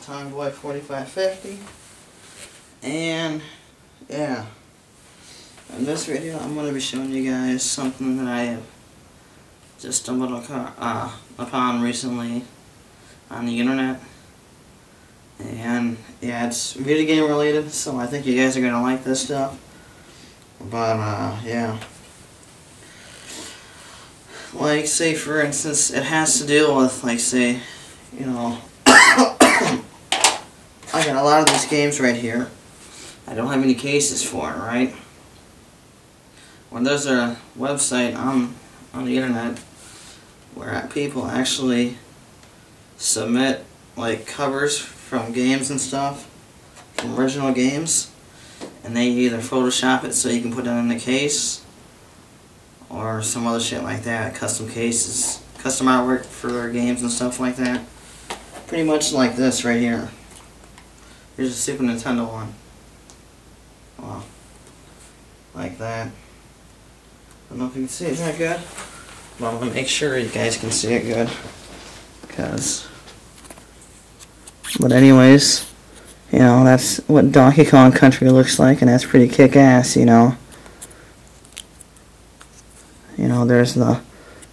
Tomboy 4550, and yeah, in this video I'm going to be showing you guys something that I have just stumbled upon recently on the internet, and yeah, it's video game related, so I think you guys are going to like this stuff. But yeah, like say for instance, it has to deal with, like, say, you know, I got a lot of these games right here. I don't have any cases for it, right? Well, there's a website on the internet where people actually submit like covers from games and stuff, from original games, and they either Photoshop it so you can put it in the case, or some other shit like that, custom cases, custom artwork for their games and stuff like that. Pretty much like this right here. Here's a Super Nintendo one. Wow. Like that. I don't know if you can see it that good, but I'm going to make sure you guys can see it good. But anyways, you know, that's what Donkey Kong Country looks like, and that's pretty kick-ass, you know. You know, there's the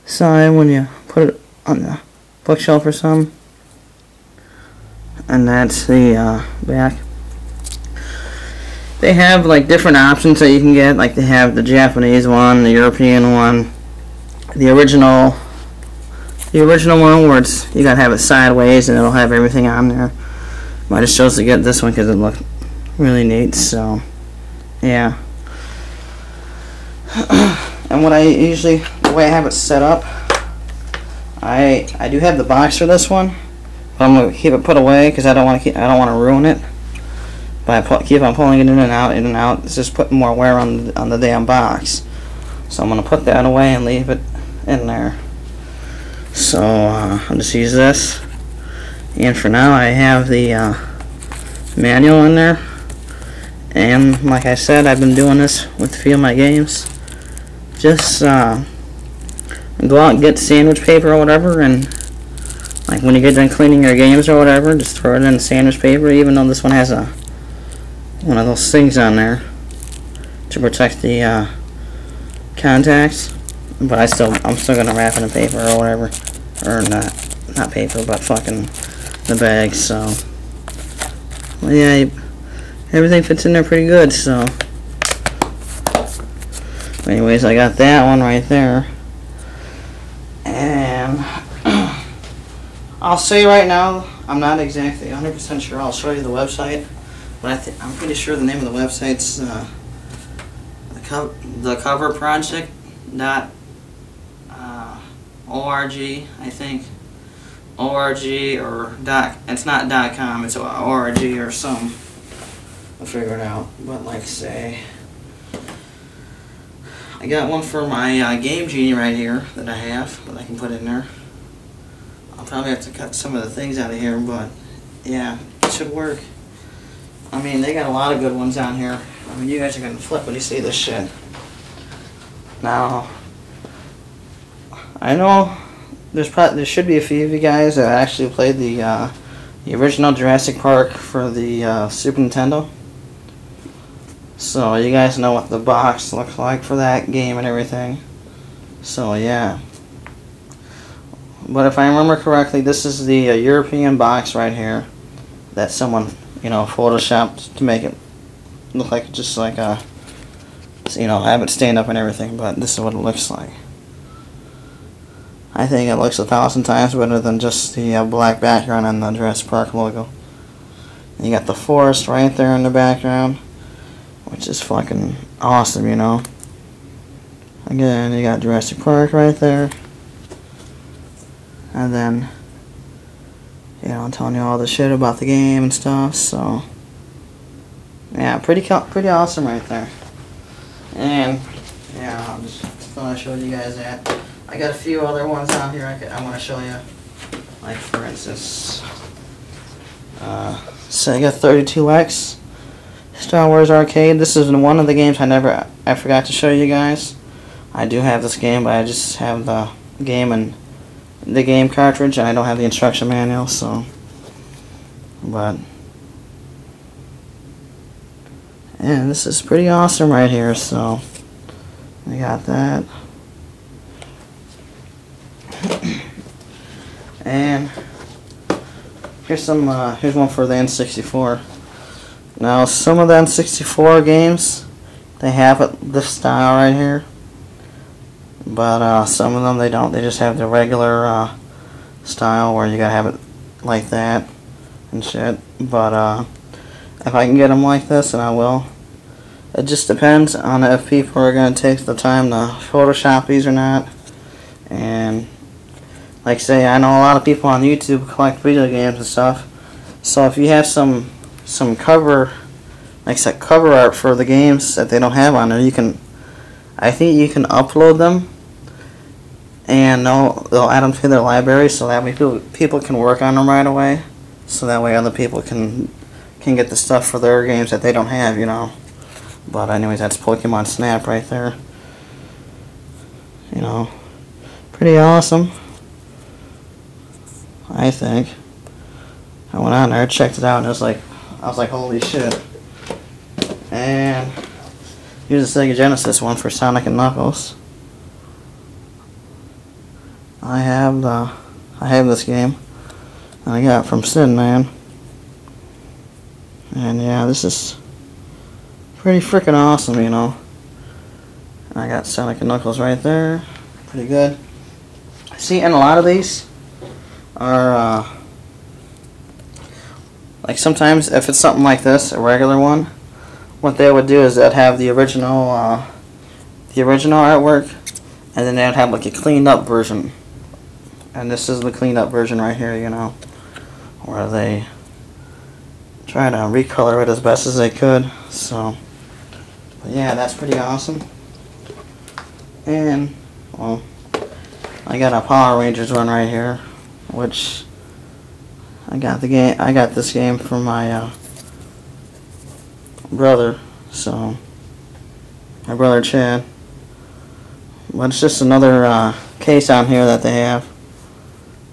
side when you put it on the bookshelf or something. And that's the back. They have like different options that you can get. Like they have the Japanese one, the European one, the original one where it's, you gotta have it sideways and it'll have everything on there. I just chose to get this one because it looked really neat. So yeah. And what I usually, the way I have it set up, I do have the box for this one. I'm gonna keep it put away because I don't want to ruin it. But I keep on pulling it in and out. It's just putting more wear on the damn box. So I'm gonna put that away and leave it in there. So I'll just use this. And for now, I have the manual in there. And like I said, I've been doing this with a few of my games. Just go out and get sandwich paper or whatever, and like when you get done cleaning your games or whatever, just throw it in sandwich paper, even though this one has one of those things on there to protect the contacts. But I'm still gonna wrap it in paper or whatever, or not paper, but fucking the bag. So well, yeah, everything fits in there pretty good. So anyways, I got that one right there, and I'll say right now, I'm not exactly 100% sure. I'll show you the website, but I'm pretty sure the name of the website's thecoverproject.org, I think. ORG or it's not .com, it's ORG or some. I'll figure it out. But like say, I got one for my Game Genie right here that I have that I can put in there. I'll probably have to cut some of the things out of here, but yeah, it should work. I mean, they got a lot of good ones on here. I mean, you guys are gonna flip when you see this shit. Now, I know there should be a few of you guys that actually played the original Jurassic Park for the Super Nintendo. So you guys know what the box looks like for that game and everything. So yeah. But if I remember correctly, this is the European box right here that someone, you know, photoshopped to make it look like just like a, you know, have it stand up and everything. But this is what it looks like. I think it looks 1,000 times better than just the black background on the Jurassic Park logo. And you got the forest right there in the background, which is fucking awesome, you know. Again, you got Jurassic Park right there. And then, you know, I'm telling you all the shit about the game and stuff, so yeah, pretty awesome right there. And yeah, I just thought I'd show you guys that. I got a few other ones out here I want to show you. Like for instance, Sega 32X Star Wars Arcade. This is one of the games I forgot to show you guys. I do have this game, but I just have the game and the game cartridge, and I don't have the instruction manual, so But and this is pretty awesome right here. So we got that. And here's here's one for the N64. Now some of the N64 games, they have this style right here, but some of them they don't. They just have the regular style where you gotta have it like that and shit. But if I can get them like this, then I will. It just depends on if people are gonna take the time to Photoshop these or not. And like say, I know a lot of people on YouTube collect video games and stuff. So if you have some cover, like cover art for the games that they don't have on there, you can, I think you can upload them, and they'll add them to their library, so that way people can work on them right away. So that way other people can get the stuff for their games that they don't have, you know. But anyways, that's Pokemon Snap right there. You know, pretty awesome, I think. I went on there, checked it out, and I was like, holy shit. And here's the Sega Genesis one for Sonic and Knuckles. I have this game, and I got it from Sin Man. And yeah, this is pretty freaking awesome, you know. And I got Sonic and Knuckles right there. Pretty good. See, and a lot of these are like sometimes if it's something like this, a regular one, what they would do is they'd have the original artwork, and then they'd have like a cleaned up version. And this is the cleaned up version right here, you know, where they try to recolor it as best as they could. So, but yeah, that's pretty awesome. And well, I got a Power Rangers one right here, which I got this game from my brother, so my brother Chad. But it's just another case on here that they have,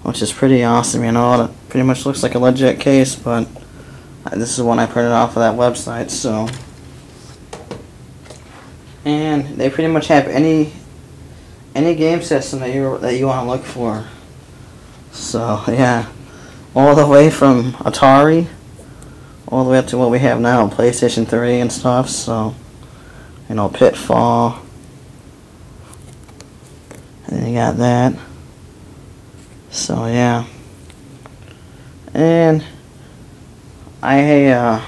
which is pretty awesome, you know. It pretty much looks like a legit case, but this is one I printed off of that website. So, and they pretty much have any game system that you want to look for. So yeah, all the way from Atari all the way up to what we have now, PlayStation 3 and stuff. So, you know, Pitfall, and then you got that. So yeah, and a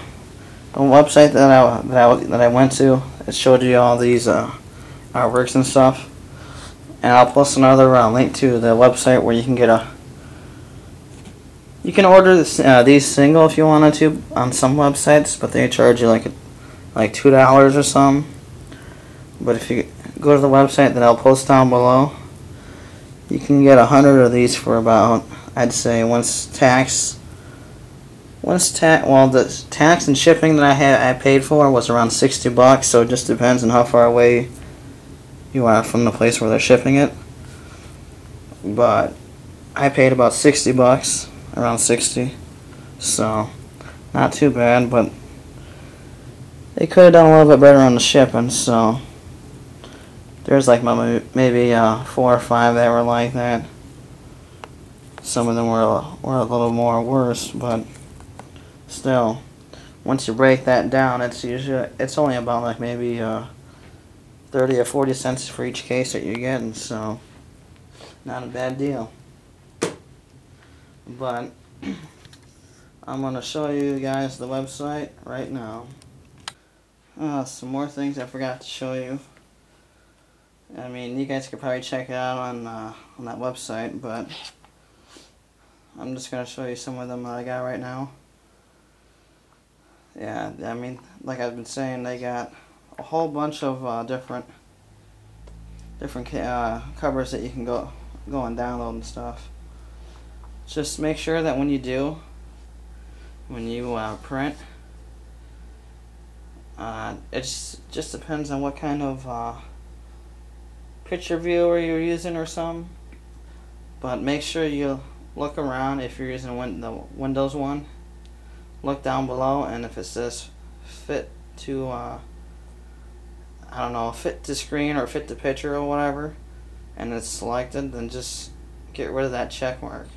website that I went to, it showed you all these artworks and stuff, and I'll post another link to the website where you can get you can order these single if you wanted to on some websites, but they charge you like $2 or something. But if you go to the website that I'll post down below, you can get 100 of these for about, I'd say, the tax and shipping that I paid for was around $60. So it just depends on how far away you are from the place where they're shipping it. But I paid about $60, around 60. So not too bad, but they could have done a little bit better on the shipping. So there's like maybe 4 or 5 that were like that. Some of them were a little more worse, but still, once you break that down, it's only about like maybe 30 or 40 cents for each case that you're getting. So not a bad deal. But I'm gonna show you guys the website right now. Some more things I forgot to show you. I mean, you guys could probably check it out on that website, but I'm just gonna show you some of them that I got right now. Yeah, I mean, like I've been saying, they got a whole bunch of different covers that you can go and download and stuff. Just make sure that when you print, it just depends on what kind of picture viewer you're using or something. But make sure you look around if you're using the Windows one. look down below, and if it says fit to I don't know, fit to screen or fit to picture or whatever, and it's selected, then just get rid of that check mark,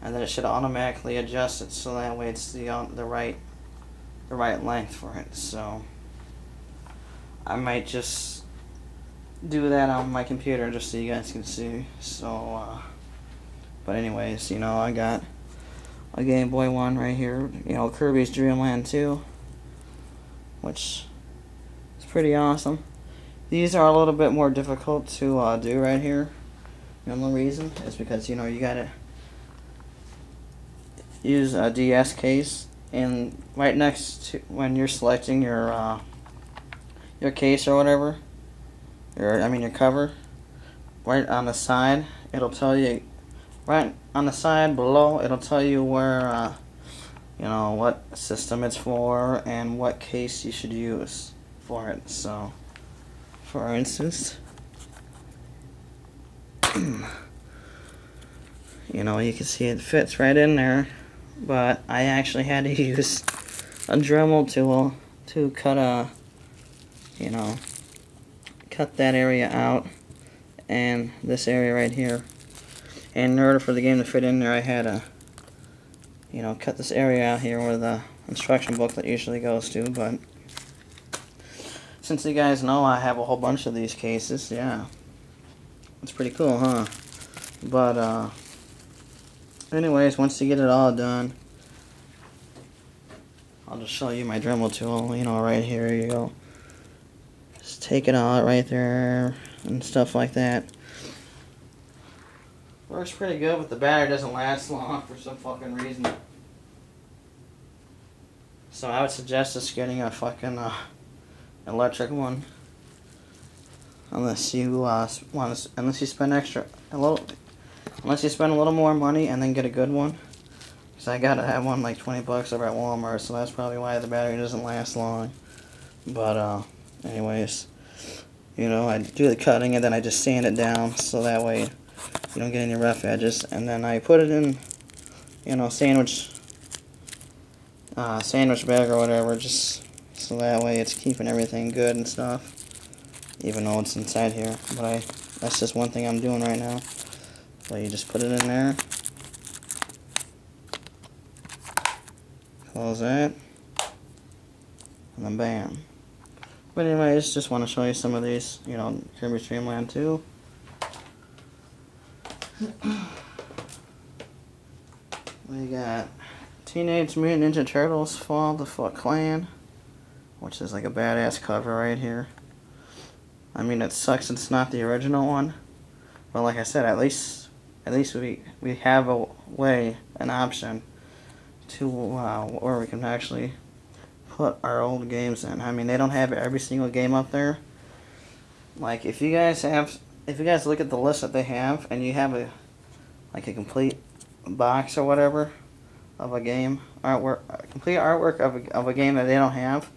and then it should automatically adjust it so that way it's the right length for it. So I might just do that on my computer just so you guys can see. So but anyways, you know, I got a Game Boy one right here, you know, Kirby's Dream Land 2, which is pretty awesome. These are a little bit more difficult to do right here. The only reason is because, you know, you gotta use a DS case, and right next to when you're selecting your case or whatever, your cover, right on the side, it'll tell you, right on the side below, it'll tell you where, you know, what system it's for and what case you should use for it. So, for instance, you know, you can see it fits right in there, but I actually had to use a Dremel tool to cut cut that area out and this area right here. And in order for the game to fit in there, I had to, you know, cut this area out here where the instruction booklet usually goes to. But since you guys know I have a whole bunch of these cases, yeah, it's pretty cool, huh? But anyways, once you get it all done, I'll just show you my Dremel tool. You know, right here you go. Just take it out right there and stuff like that. Works pretty good, but the battery doesn't last long for some fucking reason. So I would suggest just getting a fucking electric one, unless you unless you spend a little more money and then get a good one. Cause I gotta have one like $20 over at Walmart, so that's probably why the battery doesn't last long. But anyways, you know, I do the cutting and then I just sand it down so that way you don't get any rough edges, and then I put it in, you know, sandwich bag or whatever, just so that way it's keeping everything good and stuff, even though it's inside here. But that's just one thing I'm doing right now. But you just put it in there, close that, and then bam. But anyways, just want to show you some of these, you know, Kirby's Dream Land 2. We got Teenage Mutant Ninja Turtles Fall of the Foot Clan, which is like a badass cover right here. I mean, it sucks it's not the original one, but like I said, at least we have a way, an option to where we can actually put our old games in. I mean, they don't have every single game up there. Like if you guys look at the list that they have, and you have a complete box or whatever of a game complete artwork of a game that they don't have,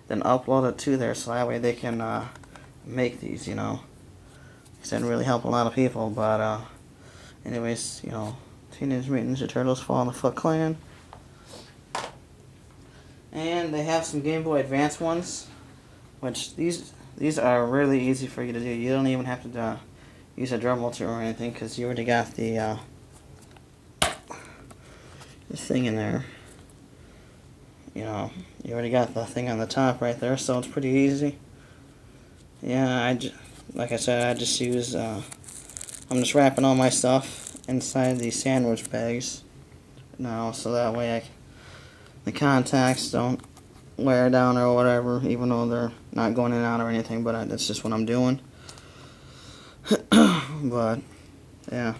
then upload it to there so that way they can make these, you know. Because that'd really help a lot of people. But anyways, you know, Teenage Mutant Ninja Turtles Fall of the Foot Clan. And they have some Game Boy Advance ones, which these are really easy for you to do. You don't even have to use a Dremel tool or anything, because you already got the thing in there. You know, you already got the thing on the top right there, so it's pretty easy. Yeah, like I said, I just use I'm just wrapping all my stuff inside these sandwich bags now, so that way the contacts don't wear down or whatever, even though they're not going in and out or anything, but that's just what I'm doing. But yeah,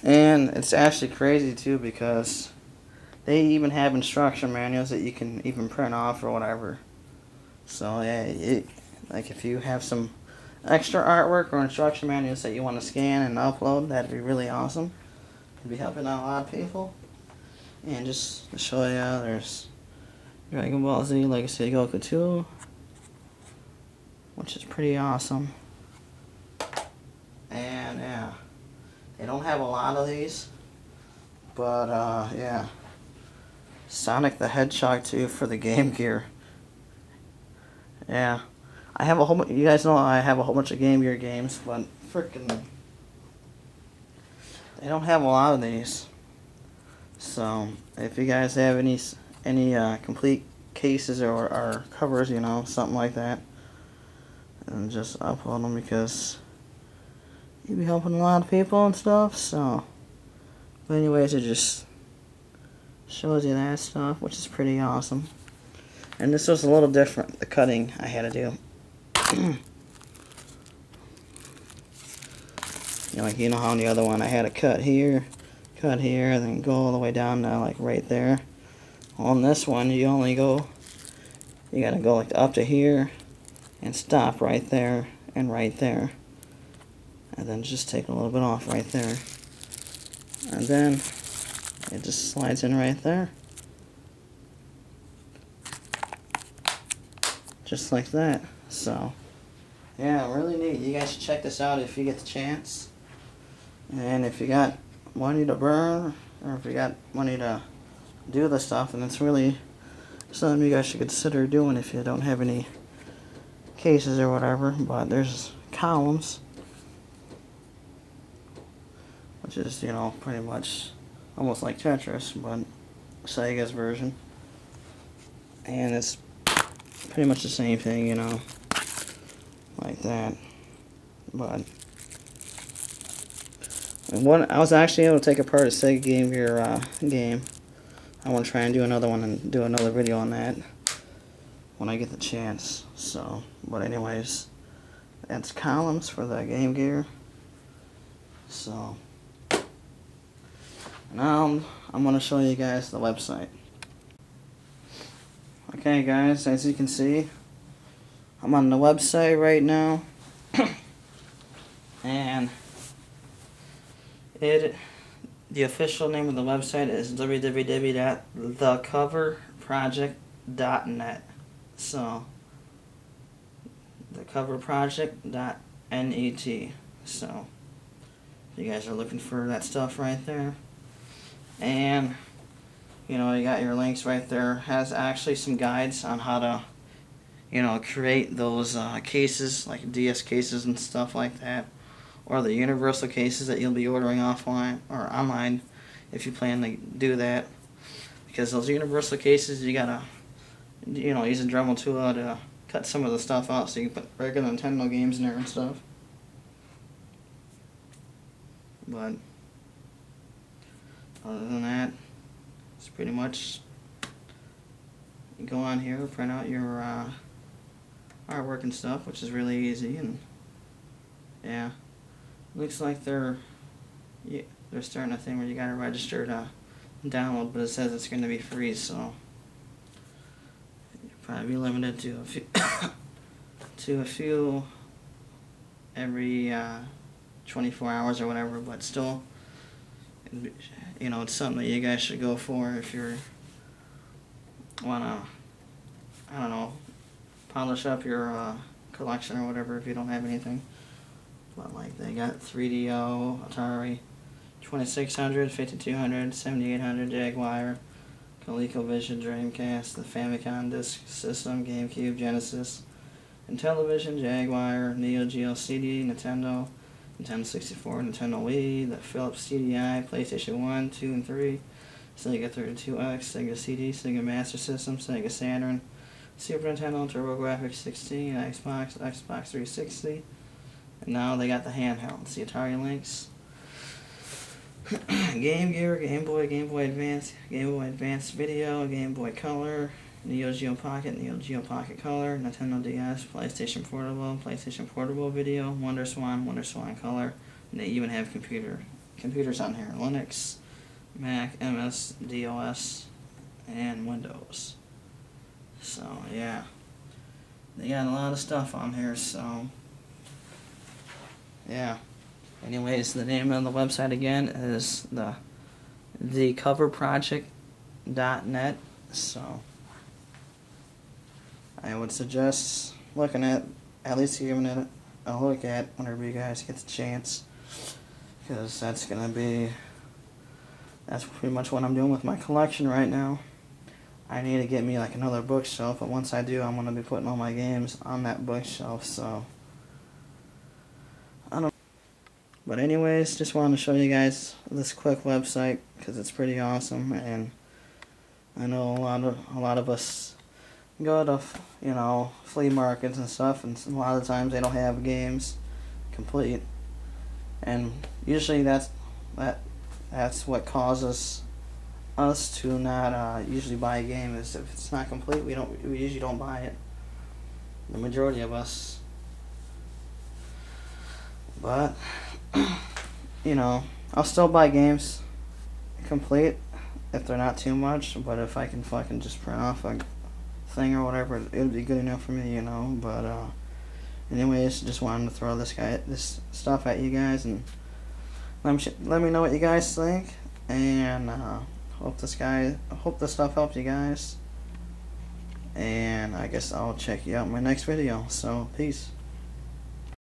and it's actually crazy too, because they even have instruction manuals that you can even print off or whatever. So yeah, like if you have some extra artwork or instruction manuals that you want to scan and upload, that'd be really awesome. It'd be helping out a lot of people. And just to show you, there's Dragon Ball Z Legacy of Goku 2, which is pretty awesome. And yeah, they don't have a lot of these, but yeah, Sonic the Hedgehog 2 for the Game Gear. Yeah. I have a whole bunch, you guys know I have a whole bunch of Game Gear games, but freaking, they don't have a lot of these. So, if you guys have any complete cases or covers, you know, something like that, and just upload them, because you'll be helping a lot of people and stuff. So, but anyways, it just shows you that stuff, which is pretty awesome. And this was a little different, the cutting I had to do. You know how on the other one I had to cut here, and then go all the way down to like right there. On this one, you gotta go like up to here and stop right there and right there, and then just take a little bit off right there, and then it just slides in right there, just like that. So yeah, really neat. You guys should check this out if you get the chance. And if you got money to burn, or if you got money to do the stuff, and it's really something you guys should consider doing if you don't have any cases or whatever. But there's columns, which is, you know, pretty much almost like Tetris, but Sega's version. And it's pretty much the same thing, you know, like that. But I was actually able to take apart a Sega Game Gear game. I want to try and do another one and do another video on that when I get the chance. So, but anyways, that's columns for the Game Gear. So now I'm going to show you guys the website. Okay guys, as you can see, I'm on the website right now. And the official name of the website is www.thecoverproject.net. So, thecoverproject.net. So, if you guys are looking for that stuff right there. And, you know, you got your links right there. Has actually some guides on how to, you know, create those cases, like DS cases and stuff like that. Or the universal cases that you'll be ordering offline or online if you plan to do that. Because those universal cases, you gotta, you know, use a Dremel tool to cut some of the stuff out so you can put regular Nintendo games in there and stuff. But other than that, it's pretty much, you go on here, print out your artwork and stuff, which is really easy. And yeah. Looks like they're starting a thing where you gotta register to download, but it says it's going to be free, so you'll probably be limited to a few every 24 hours or whatever. But still, you know, it's something that you guys should go for if you wanna, I don't know, polish up your collection or whatever if you don't have anything. But like, they got 3DO, Atari 2600, 5200, 7800, Jaguar, ColecoVision, Dreamcast, the Famicom Disk System, GameCube, Genesis, Intellivision, Jaguar, Neo Geo CD, Nintendo 64, Nintendo Wii, the Philips CDI, PlayStation 1, 2, and 3, Sega 32X, Sega CD, Sega Master System, Sega Saturn, Super Nintendo, TurboGrafx 16, Xbox 360. And now they got the handhelds, the Atari Lynx, Game Gear, Game Boy, Game Boy Advance, Game Boy Advance Video, Game Boy Color, Neo Geo Pocket, Neo Geo Pocket Color, Nintendo DS, PlayStation Portable Video, WonderSwan Color, and they even have computers on here, Linux, Mac, MS, DOS, and Windows. So yeah, they got a lot of stuff on here, so yeah. Anyways, the name of the website again is thecoverproject.net. So I would suggest looking at least giving it a look at whenever you guys get the chance, because that's pretty much what I'm doing with my collection right now. I need to get me like another bookshelf, but once I do, I'm gonna be putting all my games on that bookshelf. So I don't. But anyways, just wanted to show you guys this quick website because it's pretty awesome, and I know a lot of us go to, you know, flea markets and stuff, and a lot of times they don't have games complete, and usually that's what causes us to not usually buy a game. Is if it's not complete, we usually don't buy it. The majority of us, but you know, I'll still buy games complete if they're not too much. But if I can fucking just print off a thing or whatever, it'd be good enough for me, you know. But anyways, just wanted to throw this stuff at you guys, and let me know what you guys think, and hope this stuff helps you guys, and I guess I'll check you out in my next video. So peace.